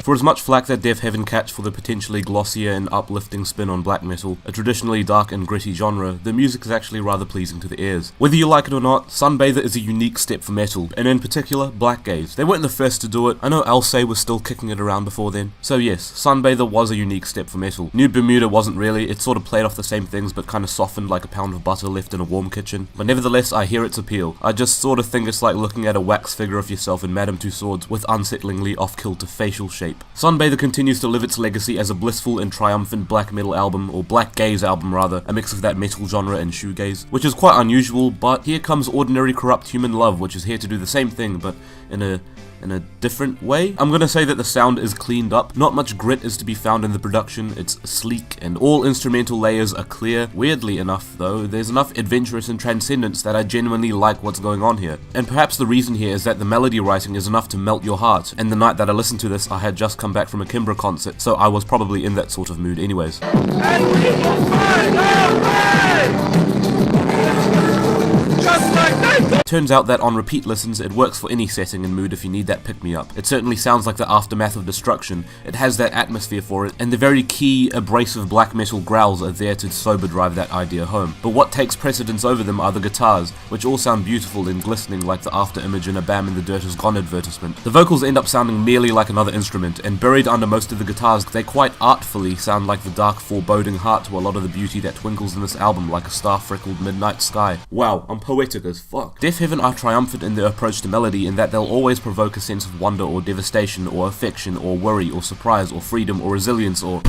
For as much flack that Deafheaven catch for the potentially glossier and uplifting spin on black metal, a traditionally dark and gritty genre, the music is actually rather pleasing to the ears. Whether you like it or not, Sunbather is a unique step for metal, and in particular, Blackgaze. They weren't the first to do it. I know Alcé was still kicking it around before then. So yes, Sunbather was a unique step for metal. New Bermuda wasn't really, it sort of played off the same things but kind of softened like a pound of butter left in a warm kitchen. But nevertheless, I hear its appeal. I just sort of think it's like looking at a wax figure of yourself in Madame Tussauds with unsettlingly off-kilter facial shape. Sunbather continues to live its legacy as a blissful and triumphant black metal album, or Blackgaze album rather, a mix of that metal genre and shoegaze, which is quite unusual, but here comes Ordinary Corrupt Human Love, which is here to do the same thing, but in a different way. I'm gonna say that the sound is cleaned up. Not much grit is to be found in the production. It's sleek, and all instrumental layers are clear. Weirdly enough, though, there's enough adventurous and transcendence that I genuinely like what's going on here. And perhaps the reason here is that the melody writing is enough to melt your heart. And the night that I listened to this, I had just come back from a Kimbra concert, so I was probably in that sort of mood anyways. And we will find our way! Just like that! Turns out that on repeat listens, it works for any setting and mood if you need that pick-me-up. It certainly sounds like the aftermath of destruction, it has that atmosphere for it, and the very key, abrasive black metal growls are there to sober drive that idea home. But what takes precedence over them are the guitars, which all sound beautiful and glistening like the after image in a Bam in the Dirt Is Gone advertisement. The vocals end up sounding merely like another instrument, and buried under most of the guitars, they quite artfully sound like the dark foreboding heart to a lot of the beauty that twinkles in this album like a star-freckled midnight sky. Wow, I'm poetic as fuck. Deafheaven are triumphant in their approach to melody in that they'll always provoke a sense of wonder or devastation or affection or worry or surprise or freedom or resilience or...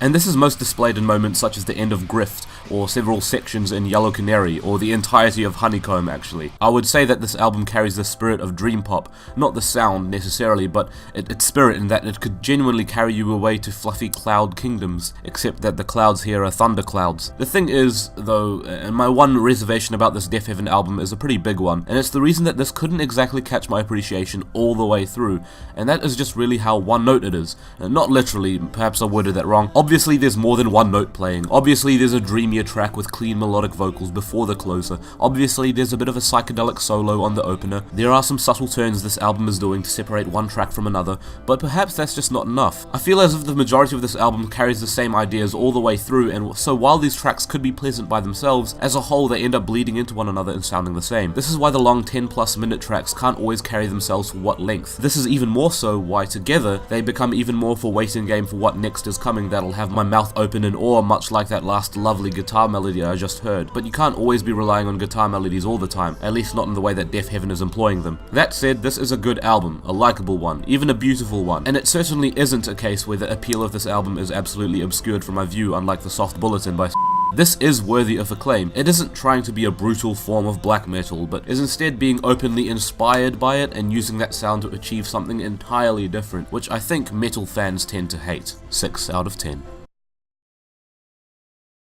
And this is most displayed in moments such as the end of Grift, or several sections in Yellow Canary, or the entirety of Honeycomb actually. I would say that this album carries the spirit of dream pop, not the sound necessarily, but its spirit in that it could genuinely carry you away to fluffy cloud kingdoms, except that the clouds here are thunder clouds. The thing is, though, and my one reservation about this Deafheaven album is a pretty big one, and it's the reason that this couldn't exactly catch my appreciation all the way through, and that is just really how one note it is. Not literally, perhaps I worded that wrong. Obviously there's more than one note playing. Obviously there's a dreamier track with clean melodic vocals before the closer. Obviously there's a bit of a psychedelic solo on the opener. There are some subtle turns this album is doing to separate one track from another, but perhaps that's just not enough. I feel as if the majority of this album carries the same ideas all the way through, and so while these tracks could be pleasant by themselves, as a whole they end up bleeding into one another and sounding the same. This is why the long 10+ minute tracks can't always carry themselves for what length. This is even more so why together they become even more of a waiting game for what next is coming that'll have my mouth open in awe, much like that last lovely guitar melody I just heard. But you can't always be relying on guitar melodies all the time, at least not in the way that Deafheaven is employing them. That said, this is a good album, a likable one, even a beautiful one, and it certainly isn't a case where the appeal of this album is absolutely obscured from my view, unlike the Soft Bulletin by This is worthy of acclaim. It isn't trying to be a brutal form of black metal, but is instead being openly inspired by it and using that sound to achieve something entirely different, which I think metal fans tend to hate. 6 out of 10.